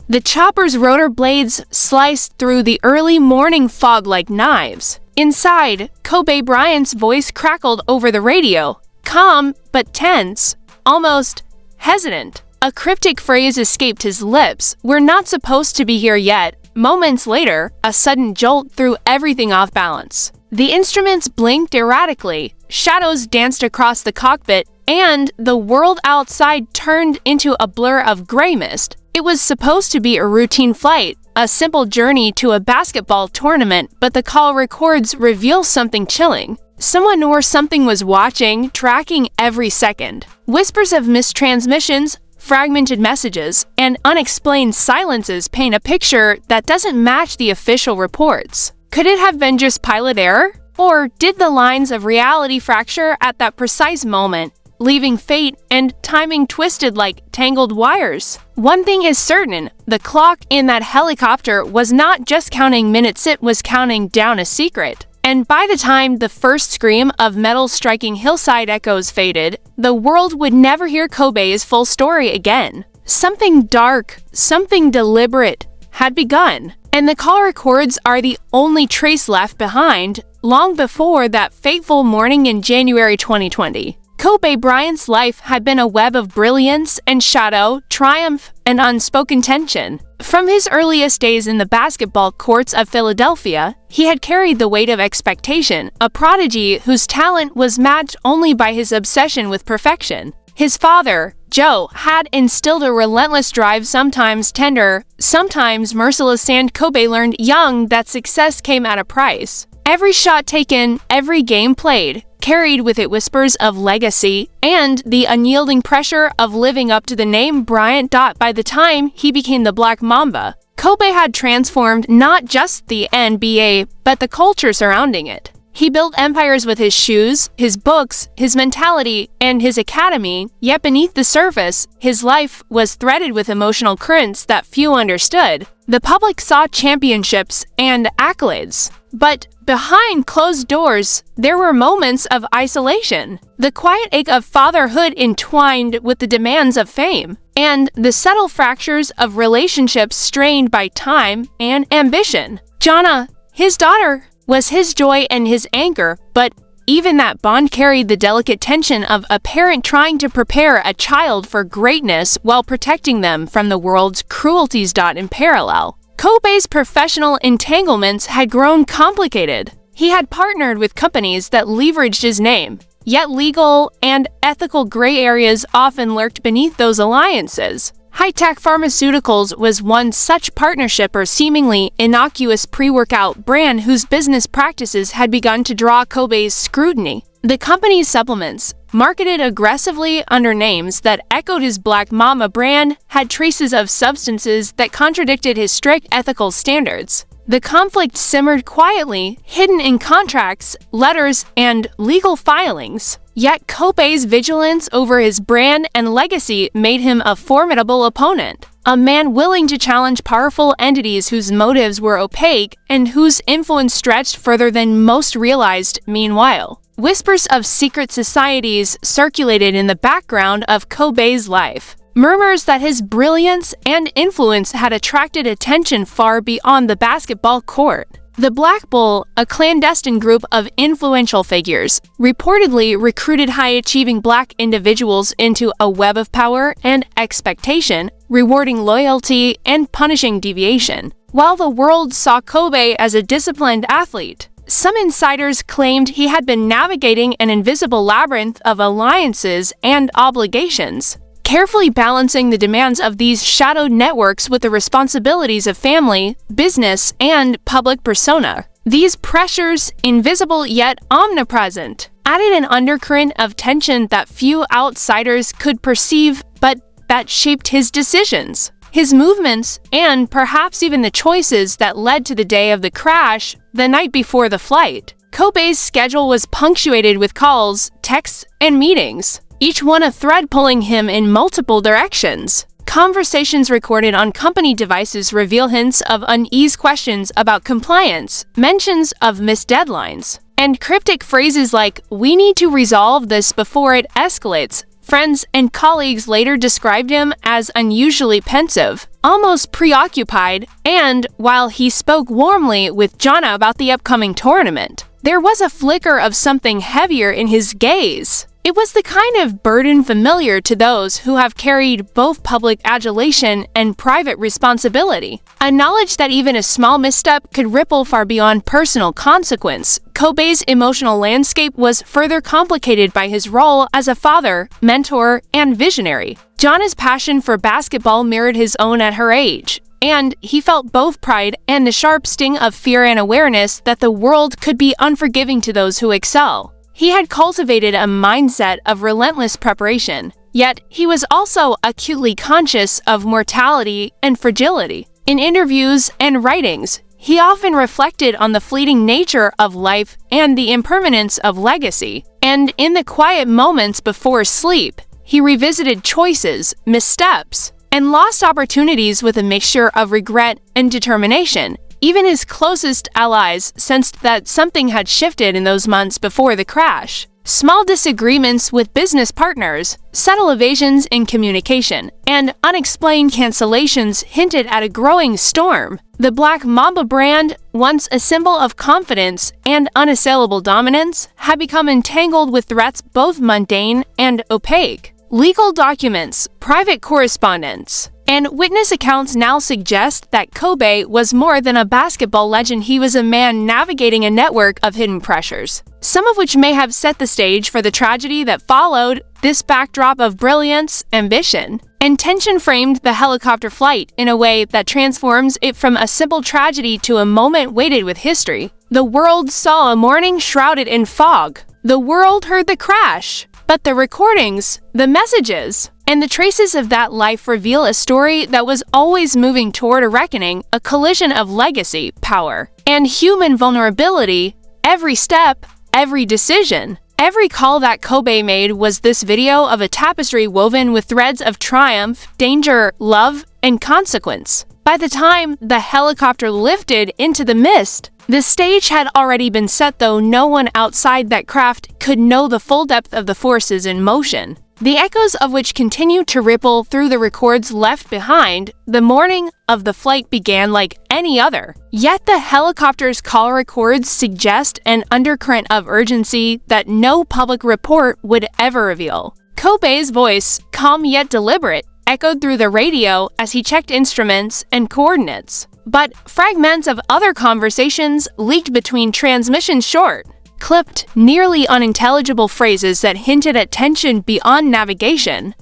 The chopper's rotor blades sliced through the early morning fog like knives. Inside, Kobe Bryant's voice crackled over the radio, calm but tense, almost hesitant. A cryptic phrase escaped his lips, "We're not supposed to be here yet." Moments later, a sudden jolt threw everything off balance. The instruments blinked erratically, shadows danced across the cockpit, and the world outside turned into a blur of gray mist. It was supposed to be a routine flight, a simple journey to a basketball tournament, but the call records reveal something chilling. Someone or something was watching, tracking every second. Whispers of mistransmissions, fragmented messages, and unexplained silences paint a picture that doesn't match the official reports. Could it have been just pilot error? Or did the lines of reality fracture at that precise moment, leaving fate and timing twisted like tangled wires? One thing is certain, the clock in that helicopter was not just counting minutes, it was counting down a secret. And by the time the first scream of metal striking hillside echoes faded, the world would never hear Kobe's full story again. Something dark, something deliberate, had begun, and the call records are the only trace left behind long before that fateful morning in January 2020. Kobe Bryant's life had been a web of brilliance and shadow, triumph and unspoken tension. From his earliest days in the basketball courts of Philadelphia, he had carried the weight of expectation, a prodigy whose talent was matched only by his obsession with perfection. His father, Joe, had instilled a relentless drive, sometimes tender, sometimes merciless, and Kobe learned young that success came at a price. Every shot taken, every game played, carried with it whispers of legacy and the unyielding pressure of living up to the name Bryant. By the time he became the Black Mamba, Kobe had transformed not just the NBA, but the culture surrounding it. He built empires with his shoes, his books, his mentality, and his academy, yet beneath the surface, his life was threaded with emotional currents that few understood. The public saw championships and accolades, but behind closed doors, there were moments of isolation. The quiet ache of fatherhood entwined with the demands of fame, and the subtle fractures of relationships strained by time and ambition. Jana, his daughter, was his joy and his anchor, but even that bond carried the delicate tension of a parent trying to prepare a child for greatness while protecting them from the world's cruelties. In parallel, Kobe's professional entanglements had grown complicated. He had partnered with companies that leveraged his name, yet legal and ethical gray areas often lurked beneath those alliances. High-tech pharmaceuticals was one such partnership, or seemingly innocuous pre-workout brand whose business practices had begun to draw Kobe's scrutiny. The company's supplements, marketed aggressively under names that echoed his Black Mamba brand, had traces of substances that contradicted his strict ethical standards. The conflict simmered quietly, hidden in contracts, letters, and legal filings. Yet Kobe's vigilance over his brand and legacy made him a formidable opponent, a man willing to challenge powerful entities whose motives were opaque and whose influence stretched further than most realized. Meanwhile, whispers of secret societies circulated in the background of Kobe's life. Murmurs that his brilliance and influence had attracted attention far beyond the basketball court. The Black Bull, a clandestine group of influential figures, reportedly recruited high-achieving black individuals into a web of power and expectation, rewarding loyalty and punishing deviation. While the world saw Kobe as a disciplined athlete, some insiders claimed he had been navigating an invisible labyrinth of alliances and obligations, carefully balancing the demands of these shadowed networks with the responsibilities of family, business, and public persona. These pressures, invisible yet omnipresent, added an undercurrent of tension that few outsiders could perceive, but that shaped his decisions, his movements, and perhaps even the choices that led to the day of the crash, the night before the flight. Kobe's schedule was punctuated with calls, texts, and meetings, each one a thread pulling him in multiple directions. Conversations recorded on company devices reveal hints of unease, questions about compliance, mentions of missed deadlines, and cryptic phrases like, "We need to resolve this before it escalates," Friends and colleagues later described him as unusually pensive, almost preoccupied, and while he spoke warmly with Jana about the upcoming tournament, there was a flicker of something heavier in his gaze. It was the kind of burden familiar to those who have carried both public adulation and private responsibility. A knowledge that even a small misstep could ripple far beyond personal consequence. Kobe's emotional landscape was further complicated by his role as a father, mentor, and visionary. Jana's passion for basketball mirrored his own at her age, and he felt both pride and the sharp sting of fear and awareness that the world could be unforgiving to those who excel. He had cultivated a mindset of relentless preparation, yet he was also acutely conscious of mortality and fragility. In interviews and writings, he often reflected on the fleeting nature of life and the impermanence of legacy. And in the quiet moments before sleep, he revisited choices, missteps, and lost opportunities with a mixture of regret and determination. Even his closest allies sensed that something had shifted in those months before the crash. Small disagreements with business partners, subtle evasions in communication, and unexplained cancellations hinted at a growing storm. The Black Mamba brand, once a symbol of confidence and unassailable dominance, had become entangled with threats both mundane and opaque. Legal documents, private correspondence, and witness accounts now suggest that Kobe was more than a basketball legend. He was a man navigating a network of hidden pressures, some of which may have set the stage for the tragedy that followed. This backdrop of brilliance, ambition, and tension framed the helicopter flight in a way that transforms it from a simple tragedy to a moment weighted with history. The world saw a morning shrouded in fog. The world heard the crash. But the recordings, the messages, and the traces of that life reveal a story that was always moving toward a reckoning, a collision of legacy, power, and human vulnerability. Every step, every decision, every call that Kobe made was this video of a tapestry woven with threads of triumph, danger, love, and consequence. By the time the helicopter lifted into the mist, the stage had already been set, though no one outside that craft could know the full depth of the forces in motion, the echoes of which continued to ripple through the records left behind. The morning of the flight began like any other, yet the helicopter's call records suggest an undercurrent of urgency that no public report would ever reveal. Kobe's voice, calm yet deliberate, echoed through the radio as he checked instruments and coordinates. But fragments of other conversations leaked between transmissions, short, clipped, nearly unintelligible phrases that hinted at tension beyond navigation.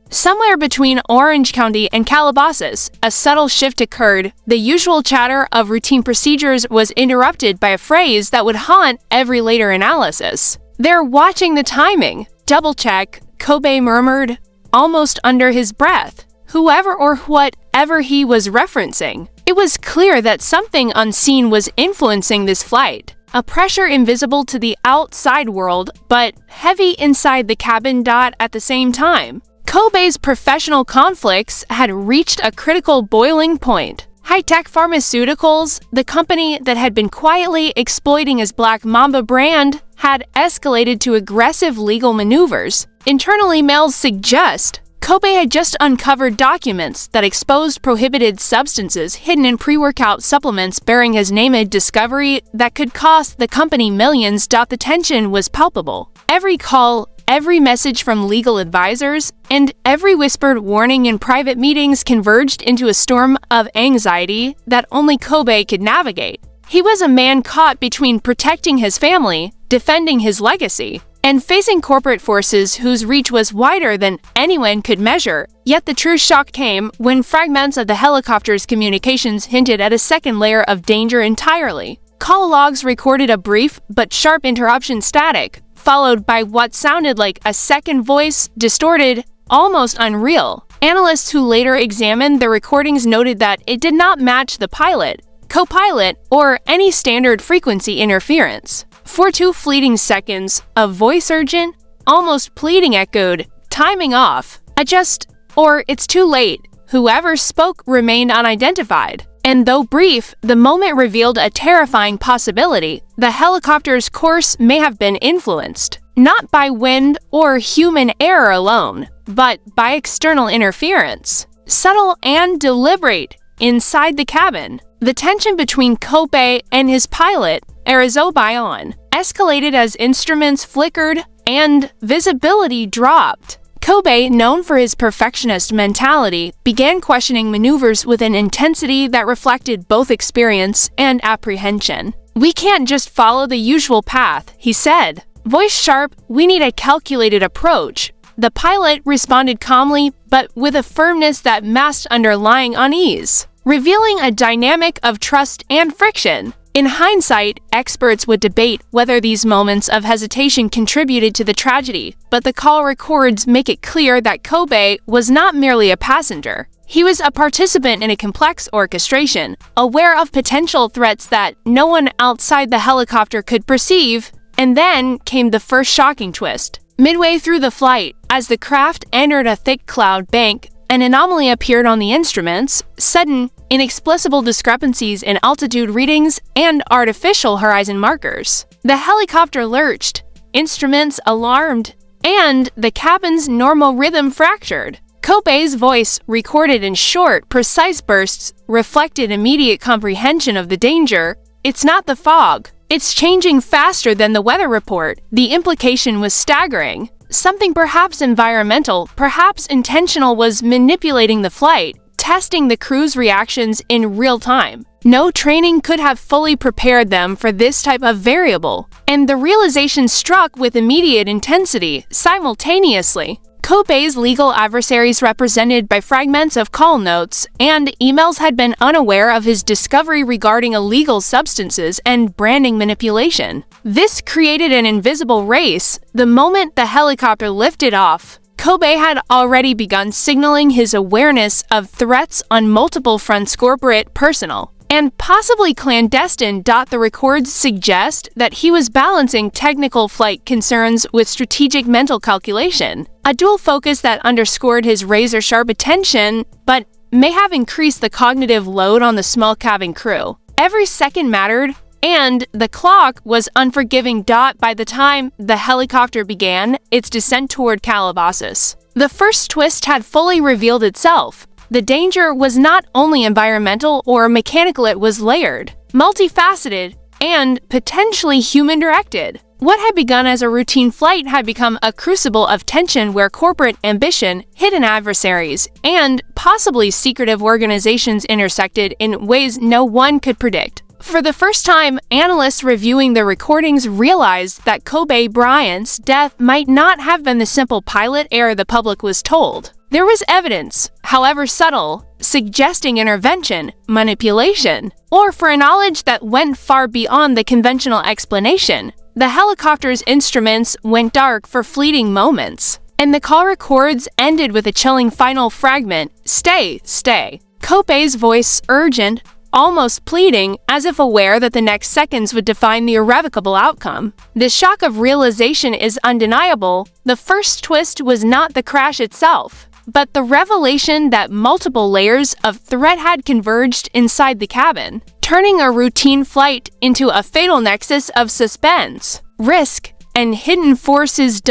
Somewhere between Orange County and Calabasas, a subtle shift occurred. The usual chatter of routine procedures was interrupted by a phrase that would haunt every later analysis. "They're watching the timing. Double check," Kobe murmured, almost under his breath. Whoever or whatever he was referencing, it was clear that something unseen was influencing this flight. A pressure invisible to the outside world, but heavy inside the cabin. At the same time, Kobe's professional conflicts had reached a critical boiling point. High-tech pharmaceuticals, the company that had been quietly exploiting his Black Mamba brand, had escalated to aggressive legal maneuvers. Internal emails suggest Kobe had just uncovered documents that exposed prohibited substances hidden in pre-workout supplements bearing his name, a discovery that could cost the company millions. The tension was palpable. Every call, every message from legal advisors, and every whispered warning in private meetings converged into a storm of anxiety that only Kobe could navigate. He was a man caught between protecting his family, defending his legacy, and facing corporate forces whose reach was wider than anyone could measure. Yet the true shock came when fragments of the helicopter's communications hinted at a second layer of danger entirely. Call logs recorded a brief but sharp interruption static, followed by what sounded like a second voice, distorted, almost unreal. Analysts who later examined the recordings noted that it did not match the pilot, co-pilot, or any standard frequency interference. For 2 fleeting seconds, a voice, urgent, almost pleading, echoed, "Timing off. Adjust, or it's too late." Whoever spoke remained unidentified. And though brief, the moment revealed a terrifying possibility. The helicopter's course may have been influenced. not by wind or human error alone, but by external interference. Subtle and deliberate. Inside the cabin, the tension between Kobe and his pilot, Bryant, escalated as instruments flickered and visibility dropped. Kobe, known for his perfectionist mentality, began questioning maneuvers with an intensity that reflected both experience and apprehension. "We can't just follow the usual path," he said. Voice sharp, "We need a calculated approach." The pilot responded calmly, but with a firmness that masked underlying unease, revealing a dynamic of trust and friction. In hindsight, experts would debate whether these moments of hesitation contributed to the tragedy, but the call records make it clear that Kobe was not merely a passenger. He was a participant in a complex orchestration, aware of potential threats that no one outside the helicopter could perceive. And then came the first shocking twist. Midway through the flight, as the craft entered a thick cloud bank, an anomaly appeared on the instruments. Sudden, inexplicable discrepancies in altitude readings and artificial horizon markers. The helicopter lurched, instruments alarmed, and the cabin's normal rhythm fractured. Kobe's voice, recorded in short, precise bursts, reflected immediate comprehension of the danger. "It's not the fog. It's changing faster than the weather report." The implication was staggering. Something perhaps environmental, perhaps intentional, was manipulating the flight, testing the crew's reactions in real time. No training could have fully prepared them for this type of variable, and the realization struck with immediate intensity, simultaneously. Kobe's legal adversaries, represented by fragments of call notes and emails, had been unaware of his discovery regarding illegal substances and branding manipulation. This created an invisible race. The moment the helicopter lifted off, Kobe had already begun signaling his awareness of threats on multiple fronts: corporate, personal, and possibly clandestine. The records suggest that he was balancing technical flight concerns with strategic mental calculation, a dual focus that underscored his razor-sharp attention, but may have increased the cognitive load on the small cabin crew. Every second mattered, and the clock was unforgiving. By the time the helicopter began its descent toward Calabasas, the first twist had fully revealed itself. The danger was not only environmental or mechanical, it was layered, multifaceted, and potentially human-directed. What had begun as a routine flight had become a crucible of tension where corporate ambition, hidden adversaries, and possibly secretive organizations intersected in ways no one could predict. For the first time, analysts reviewing the recordings realized that Kobe Bryant's death might not have been the simple pilot error the public was told. There was evidence, however subtle, suggesting intervention, manipulation, or foreknowledge that went far beyond the conventional explanation. The helicopter's instruments went dark for fleeting moments, and the call records ended with a chilling final fragment: "Stay, stay." Kobe's voice, urgent, almost pleading, as if aware that the next seconds would define the irrevocable outcome. The shock of realization is undeniable. The first twist was not the crash itself, but the revelation that multiple layers of threat had converged inside the cabin, turning a routine flight into a fatal nexus of suspense, risk, and hidden forces.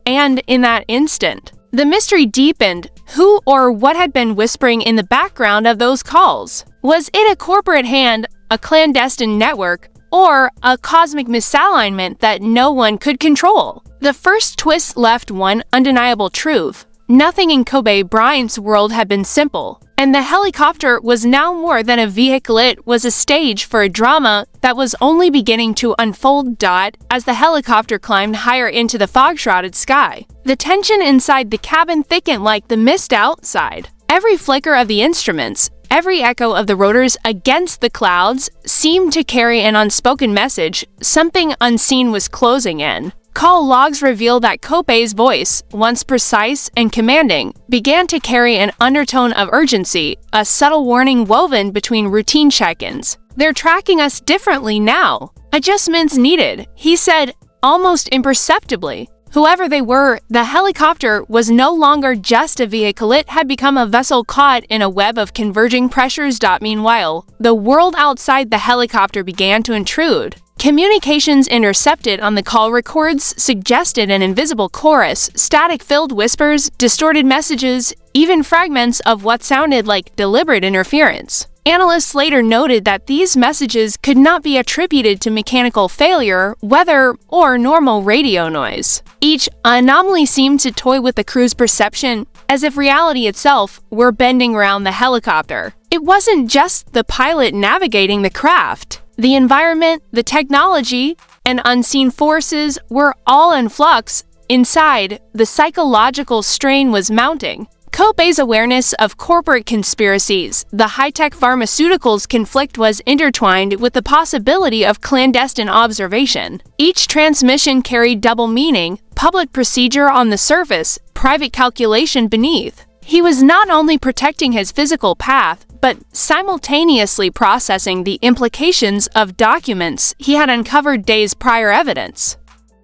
And in that instant, the mystery deepened. Who or what had been whispering in the background of those calls? Was it a corporate hand, a clandestine network, or a cosmic misalignment that no one could control? The first twist left one undeniable truth. Nothing in Kobe Bryant's world had been simple, and the helicopter was now more than a vehicle. It was a stage for a drama that was only beginning to unfold. As the helicopter climbed higher into the fog-shrouded sky, the tension inside the cabin thickened like the mist outside. Every flicker of the instruments, every echo of the rotors against the clouds seemed to carry an unspoken message. Something unseen was closing in. Call logs reveal that Kobe's voice, once precise and commanding, began to carry an undertone of urgency, a subtle warning woven between routine check-ins. "They're tracking us differently now. Adjustments needed," he said, almost imperceptibly. Whoever they were, the helicopter was no longer just a vehicle, it had become a vessel caught in a web of converging pressures. Meanwhile, the world outside the helicopter began to intrude. Communications intercepted on the call records suggested an invisible chorus, static-filled whispers, distorted messages, even fragments of what sounded like deliberate interference. Analysts later noted that these messages could not be attributed to mechanical failure, weather, or normal radio noise. Each anomaly seemed to toy with the crew's perception, as if reality itself were bending around the helicopter. It wasn't just the pilot navigating the craft. The environment, the technology, and unseen forces were all in flux. Inside, the psychological strain was mounting. Kobe's awareness of corporate conspiracies, the high-tech pharmaceuticals conflict was intertwined with the possibility of clandestine observation. Each transmission carried double meaning, public procedure on the surface, private calculation beneath. He was not only protecting his physical path, but simultaneously processing the implications of documents he had uncovered days prior evidence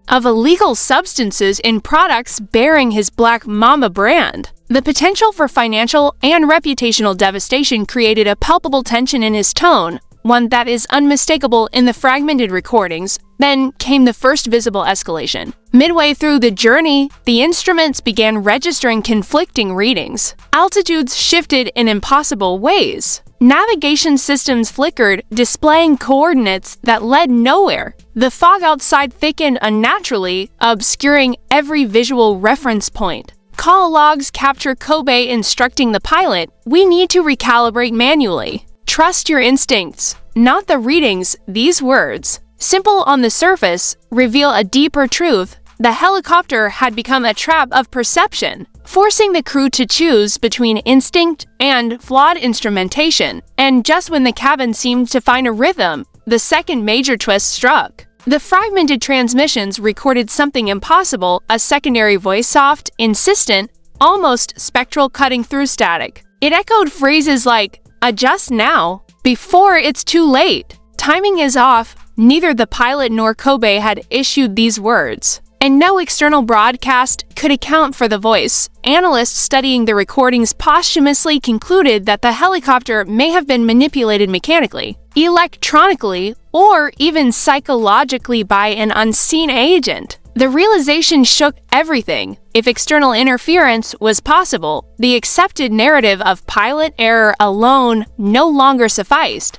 of illegal substances in products bearing his Black Mamba brand. The potential for financial and reputational devastation created a palpable tension in his tone, one that is unmistakable in the fragmented recordings. Then came the first visible escalation. Midway through the journey, the instruments began registering conflicting readings. Altitudes shifted in impossible ways. Navigation systems flickered, displaying coordinates that led nowhere. The fog outside thickened unnaturally, obscuring every visual reference point. Call logs capture Kobe instructing the pilot, "We need to recalibrate manually. Trust your instincts, not the readings." These words, simple on the surface, reveal a deeper truth. The helicopter had become a trap of perception, forcing the crew to choose between instinct and flawed instrumentation. And just when the cabin seemed to find a rhythm, the second major twist struck. The fragmented transmissions recorded something impossible, a secondary voice, soft, insistent, almost spectral, cutting through static. It echoed phrases like, "Adjust now, before it's too late. Timing is off." Neither the pilot nor Kobe had issued these words, and no external broadcast could account for the voice. Analysts studying the recordings posthumously concluded that the helicopter may have been manipulated mechanically, electronically, or even psychologically by an unseen agent. The realization shook everything. If external interference was possible, the accepted narrative of pilot error alone no longer sufficed.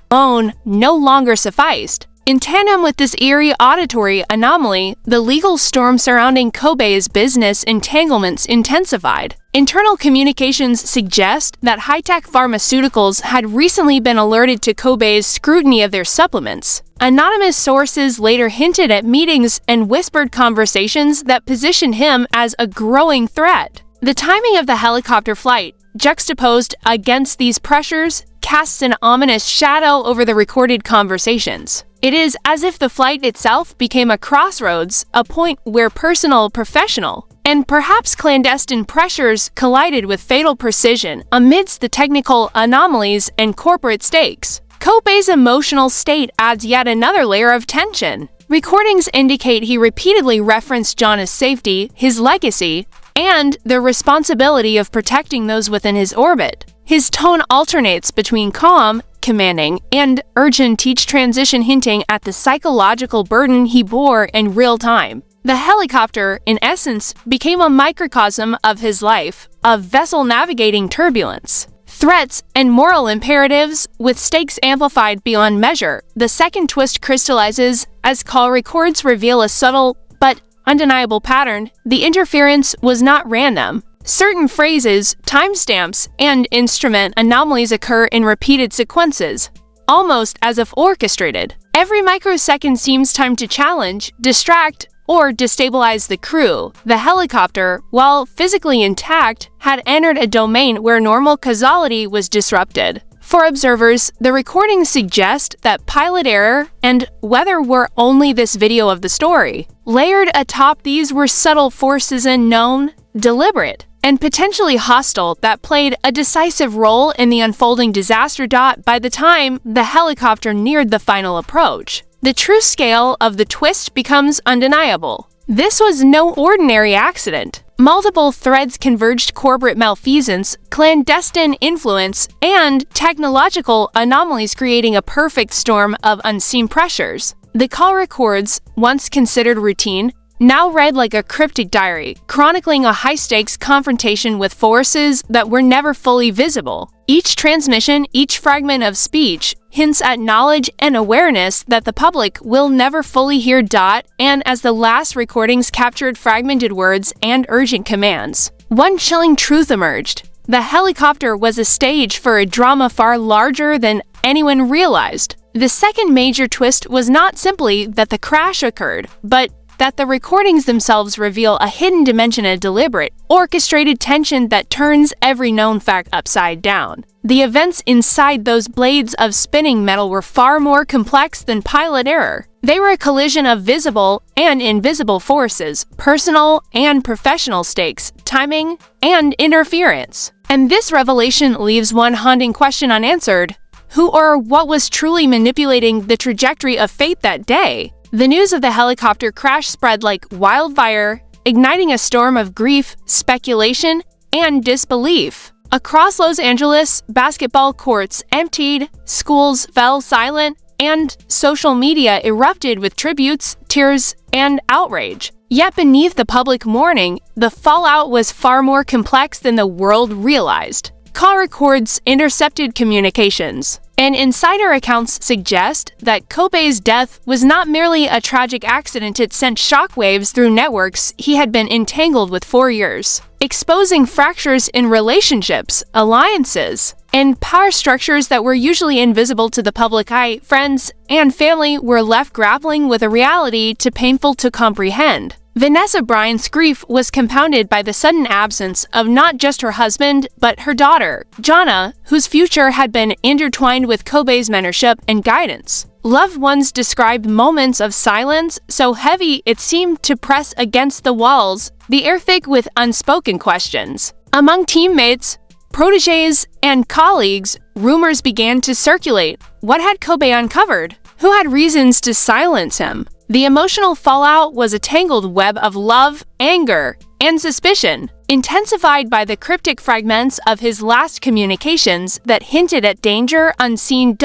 In tandem with this eerie auditory anomaly, the legal storm surrounding Kobe's business entanglements intensified. Internal communications suggest that high-tech pharmaceuticals had recently been alerted to Kobe's scrutiny of their supplements. Anonymous sources later hinted at meetings and whispered conversations that positioned him as a growing threat. The timing of the helicopter flight, juxtaposed against these pressures, casts an ominous shadow over the recorded conversations. It is as if the flight itself became a crossroads, a point where personal, professional, and perhaps clandestine pressures collided with fatal precision amidst the technical anomalies and corporate stakes. Kobe's emotional state adds yet another layer of tension. Recordings indicate he repeatedly referenced John's safety, his legacy, and the responsibility of protecting those within his orbit. His tone alternates between calm, commanding, and urgent, each transition hinting at the psychological burden he bore in real time. The helicopter, in essence, became a microcosm of his life, a vessel navigating turbulence, threats, and moral imperatives, with stakes amplified beyond measure. The second twist crystallizes as call records reveal a subtle but undeniable pattern. The interference was not random. Certain phrases, timestamps, and instrument anomalies occur in repeated sequences, almost as if orchestrated. Every microsecond seems timed to challenge, distract, or destabilize the crew. The helicopter, while physically intact, had entered a domain where normal causality was disrupted. For observers, the recordings suggest that pilot error and weather were only this video of the story. Layered atop these were subtle forces, unknown, deliberate, and potentially hostile, that played a decisive role in the unfolding disaster. By the time the helicopter neared the final approach, the true scale of the twist becomes undeniable. This was no ordinary accident. Multiple threads converged: corporate malfeasance, clandestine influence, and technological anomalies, creating a perfect storm of unseen pressures. The call records, once considered routine, now read like a cryptic diary, chronicling a high-stakes confrontation with forces that were never fully visible. Each transmission, each fragment of speech, hints at knowledge and awareness that the public will never fully hear. And as the last recordings captured fragmented words and urgent commands, one chilling truth emerged. The helicopter was a stage for a drama far larger than anyone realized. The second major twist was not simply that the crash occurred, but that the recordings themselves reveal a hidden dimension, a deliberate, orchestrated tension that turns every known fact upside down. The events inside those blades of spinning metal were far more complex than pilot error. They were a collision of visible and invisible forces, personal and professional stakes, timing, and interference. And this revelation leaves one haunting question unanswered: who or what was truly manipulating the trajectory of fate that day? The news of the helicopter crash spread like wildfire, igniting a storm of grief, speculation, and disbelief. Across Los Angeles, basketball courts emptied, schools fell silent, and social media erupted with tributes, tears, and outrage. Yet beneath the public mourning, the fallout was far more complex than the world realized. Call records intercepted communications, and insider accounts suggest that Kobe's death was not merely a tragic accident. It sent shockwaves through networks he had been entangled with for years, exposing fractures in relationships, alliances, and power structures that were usually invisible to the public eye. Friends and family were left grappling with a reality too painful to comprehend. Vanessa Bryant's grief was compounded by the sudden absence of not just her husband, but her daughter, Jana, whose future had been intertwined with Kobe's mentorship and guidance. Loved ones described moments of silence so heavy it seemed to press against the walls, the air thick with unspoken questions. Among teammates, protégés, and colleagues, rumors began to circulate. What had Kobe uncovered? Who had reasons to silence him? The emotional fallout was a tangled web of love, anger, and suspicion, intensified by the cryptic fragments of his last communications that hinted at danger unseen.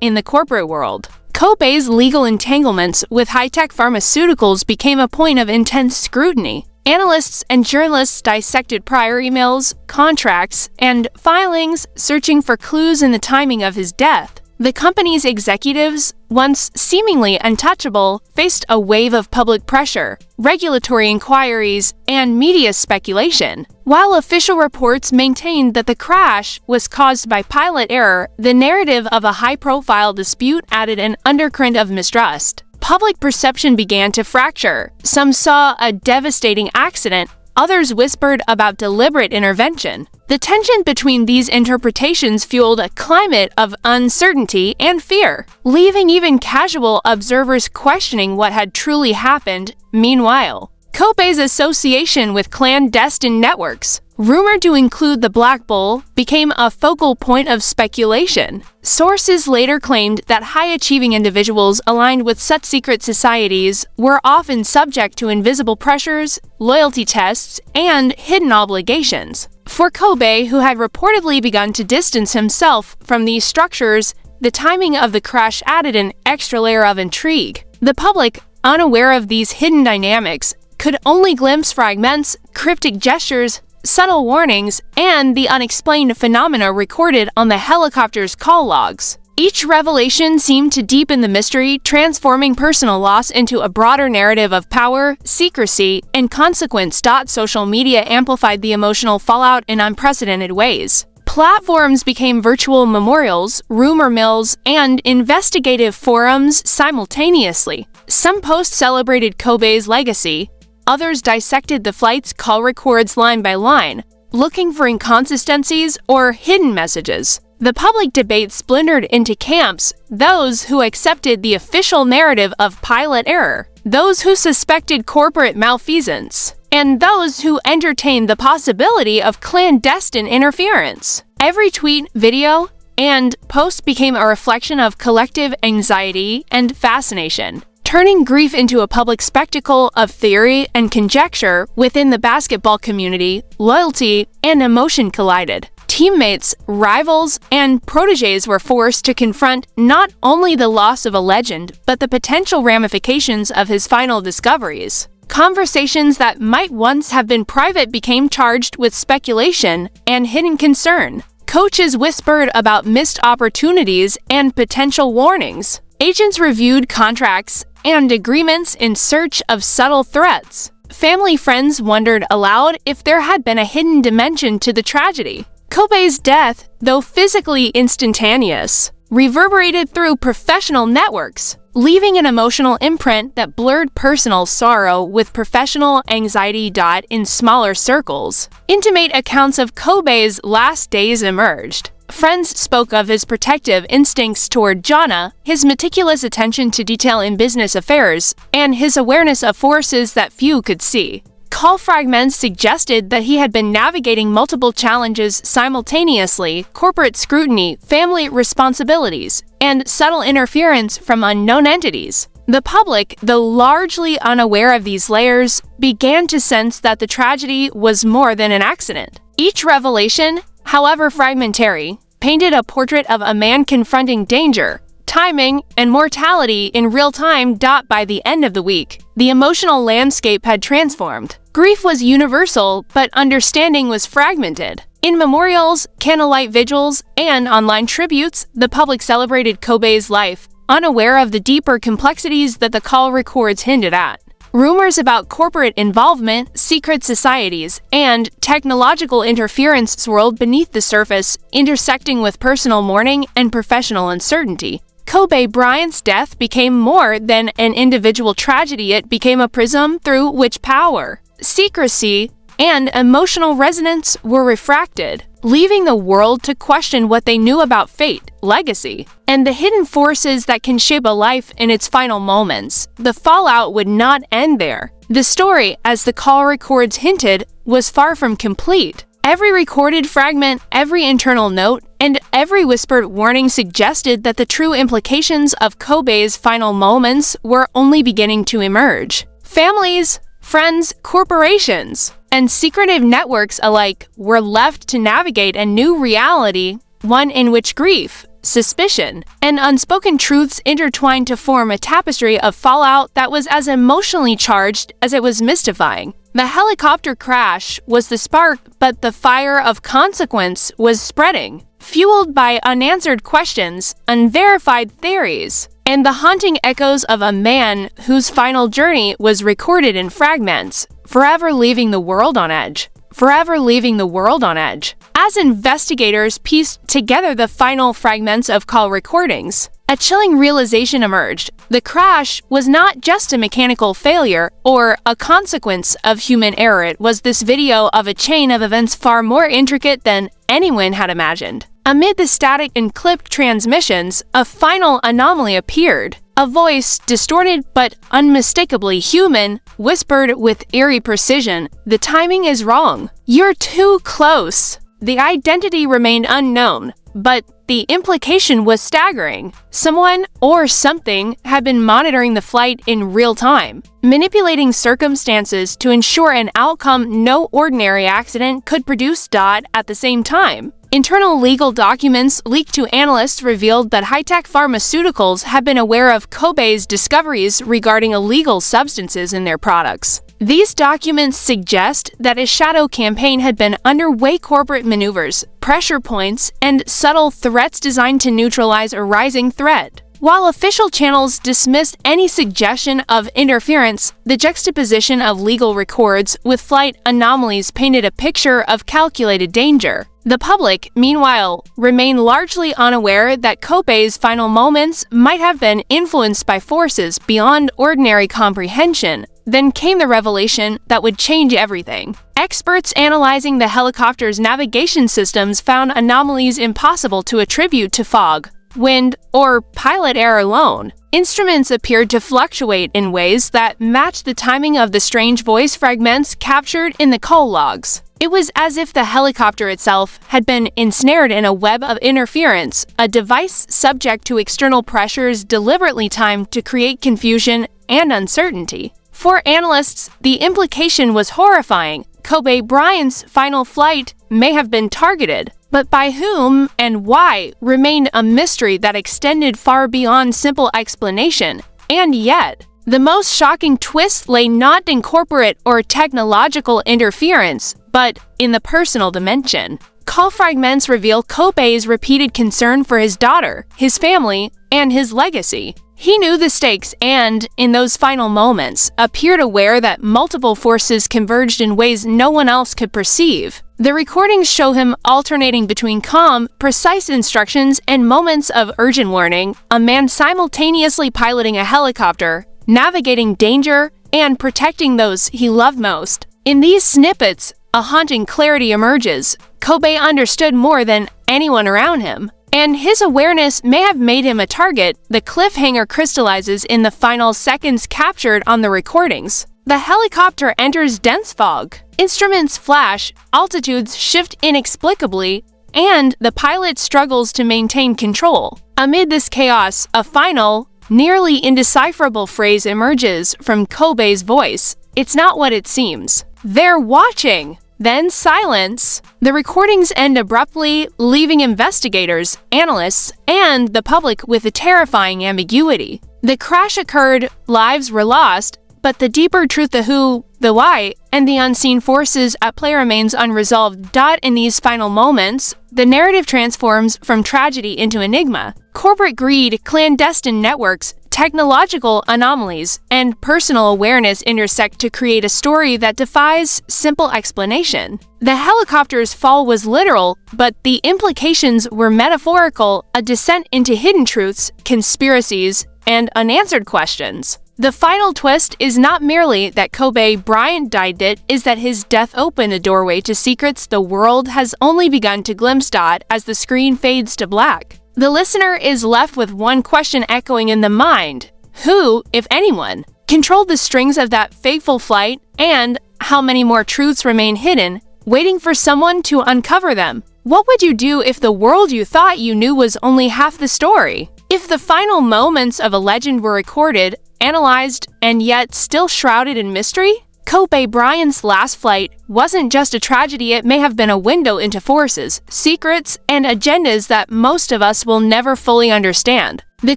In the corporate world, Kobe's legal entanglements with high-tech pharmaceuticals became a point of intense scrutiny. Analysts and journalists dissected prior emails, contracts, and filings, searching for clues in the timing of his death. The company's executives, once seemingly untouchable, faced a wave of public pressure, regulatory inquiries, and media speculation. While official reports maintained that the crash was caused by pilot error, the narrative of a high-profile dispute added an undercurrent of mistrust. Public perception began to fracture. Some saw a devastating accident, others whispered about deliberate intervention. The tension between these interpretations fueled a climate of uncertainty and fear, leaving even casual observers questioning what had truly happened. Meanwhile, Kobe's association with clandestine networks, rumored to include the Black Bull, became a focal point of speculation. Sources later claimed that high-achieving individuals aligned with such secret societies were often subject to invisible pressures, loyalty tests, and hidden obligations. For Kobe, who had reportedly begun to distance himself from these structures, the timing of the crash added an extra layer of intrigue. The public, unaware of these hidden dynamics, could only glimpse fragments, cryptic gestures, subtle warnings, and the unexplained phenomena recorded on the helicopter's call logs. Each revelation seemed to deepen the mystery, transforming personal loss into a broader narrative of power, secrecy, and consequence. Social media amplified the emotional fallout in unprecedented ways. Platforms became virtual memorials, rumor mills, and investigative forums simultaneously. Some posts celebrated Kobe's legacy, others dissected the flight's call records line by line, looking for inconsistencies or hidden messages. The public debate splintered into camps: those who accepted the official narrative of pilot error, those who suspected corporate malfeasance, and those who entertained the possibility of clandestine interference. Every tweet, video, and post became a reflection of collective anxiety and fascination, turning grief into a public spectacle of theory and conjecture. Within the basketball community, loyalty and emotion collided. Teammates, rivals, and protégés were forced to confront not only the loss of a legend, but the potential ramifications of his final discoveries. Conversations that might once have been private became charged with speculation and hidden concern. Coaches whispered about missed opportunities and potential warnings. Agents reviewed contracts and agreements in search of subtle threats. Family friends wondered aloud if there had been a hidden dimension to the tragedy. Kobe's death, though physically instantaneous, reverberated through professional networks, leaving an emotional imprint that blurred personal sorrow with professional anxiety. In smaller circles, intimate accounts of Kobe's last days emerged. Friends spoke of his protective instincts toward Jana, his meticulous attention to detail in business affairs, and his awareness of forces that few could see. Call fragments suggested that he had been navigating multiple challenges simultaneously: corporate scrutiny, family responsibilities, and subtle interference from unknown entities. The public, though largely unaware of these layers, began to sense that the tragedy was more than an accident. Each revelation, however fragmentary, painted a portrait of a man confronting danger, timing, and mortality in real time. By the end of the week, the emotional landscape had transformed. Grief was universal, but understanding was fragmented. In memorials, candlelight vigils, and online tributes, the public celebrated Kobe's life, unaware of the deeper complexities that the call records hinted at. Rumors about corporate involvement, secret societies, and technological interference swirled beneath the surface, intersecting with personal mourning and professional uncertainty. Kobe Bryant's death became more than an individual tragedy. It became a prism through which power, secrecy, and emotional resonance were refracted, leaving the world to question what they knew about fate, legacy, and the hidden forces that can shape a life in its final moments. The fallout would not end there. The story, as the call records hinted, was far from complete. Every recorded fragment, every internal note, and every whispered warning suggested that the true implications of Kobe's final moments were only beginning to emerge. Families, friends, corporations, and secretive networks alike were left to navigate a new reality, one in which grief, suspicion, and unspoken truths intertwined to form a tapestry of fallout that was as emotionally charged as it was mystifying. The helicopter crash was the spark, but the fire of consequence was spreading, fueled by unanswered questions, unverified theories, and the haunting echoes of a man whose final journey was recorded in fragments, forever leaving the world on edge. Forever leaving the world on edge. As investigators pieced together the final fragments of call recordings, a chilling realization emerged. The crash was not just a mechanical failure or a consequence of human error. It was this video of a chain of events far more intricate than anyone had imagined. Amid the static and clipped transmissions, a final anomaly appeared. A voice, distorted but unmistakably human, whispered with eerie precision, "The timing is wrong. You're too close." The identity remained unknown, but the implication was staggering. Someone or something had been monitoring the flight in real time, manipulating circumstances to ensure an outcome no ordinary accident could produce. At the same time, internal legal documents leaked to analysts revealed that high-tech pharmaceuticals had been aware of Kobe's discoveries regarding illegal substances in their products. These documents suggest that a shadow campaign had been underway. Corporate maneuvers, pressure points, and subtle threats designed to neutralize a rising threat. While official channels dismissed any suggestion of interference, the juxtaposition of legal records with flight anomalies painted a picture of calculated danger. The public, meanwhile, remained largely unaware that Kobe's final moments might have been influenced by forces beyond ordinary comprehension. Then came the revelation that would change everything. Experts analyzing the helicopter's navigation systems found anomalies impossible to attribute to fog, wind, or pilot error alone. Instruments appeared to fluctuate in ways that matched the timing of the strange voice fragments captured in the call logs. It was as if the helicopter itself had been ensnared in a web of interference, a device subject to external pressures deliberately timed to create confusion and uncertainty. For analysts, the implication was horrifying. Kobe Bryant's final flight may have been targeted, but by whom and why remained a mystery that extended far beyond simple explanation. And yet, the most shocking twist lay not in corporate or technological interference, but in the personal dimension. Call fragments reveal Kobe's repeated concern for his daughter, his family, and his legacy. He knew the stakes and, in those final moments, appeared aware that multiple forces converged in ways no one else could perceive. The recordings show him alternating between calm, precise instructions and moments of urgent warning, a man simultaneously piloting a helicopter, navigating danger, and protecting those he loved most. In these snippets, a haunting clarity emerges. Kobe understood more than anyone around him, and his awareness may have made him a target. The cliffhanger crystallizes in the final seconds captured on the recordings. The helicopter enters dense fog. Instruments flash, altitudes shift inexplicably, and the pilot struggles to maintain control. Amid this chaos, a final, nearly indecipherable phrase emerges from Kobe's voice. "It's not what it seems. They're watching." Then silence. The recordings end abruptly, leaving investigators, analysts, and the public with a terrifying ambiguity. The crash occurred, lives were lost, but the deeper truth, the who, the why, and the unseen forces at play remains unresolved. In these final moments, the narrative transforms from tragedy into enigma. Corporate greed, clandestine networks, technological anomalies, and personal awareness intersect to create a story that defies simple explanation. The helicopter's fall was literal, but the implications were metaphorical, a descent into hidden truths, conspiracies, and unanswered questions. The final twist is not merely that Kobe Bryant died, it is that his death opened a doorway to secrets the world has only begun to glimpse. As the screen fades to black, the listener is left with one question echoing in the mind: who, if anyone, controlled the strings of that fateful flight, and how many more truths remain hidden, waiting for someone to uncover them? What would you do if the world you thought you knew was only half the story? If the final moments of a legend were recorded, analyzed, and yet still shrouded in mystery? Kobe Bryant's last flight wasn't just a tragedy, it may have been a window into forces, secrets, and agendas that most of us will never fully understand. The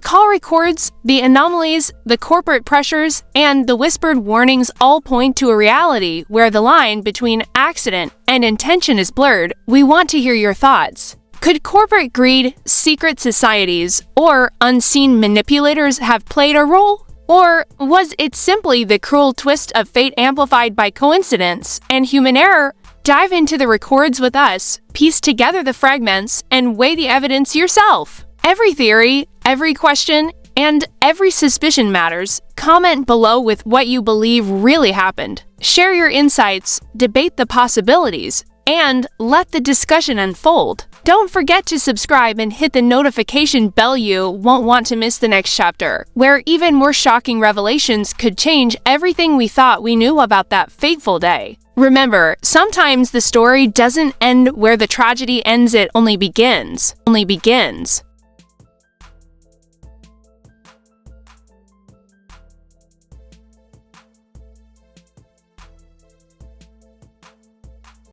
call records, the anomalies, the corporate pressures, and the whispered warnings all point to a reality where the line between accident and intention is blurred. We want to hear your thoughts. Could corporate greed, secret societies, or unseen manipulators have played a role? Or was it simply the cruel twist of fate amplified by coincidence and human error? Dive into the records with us, piece together the fragments, and weigh the evidence yourself. Every theory, every question, and every suspicion matters. Comment below with what you believe really happened. Share your insights, debate the possibilities, and let the discussion unfold. Don't forget to subscribe and hit the notification bell. You won't want to miss the next chapter, where even more shocking revelations could change everything we thought we knew about that fateful day. Remember, sometimes the story doesn't end where the tragedy ends, it only begins.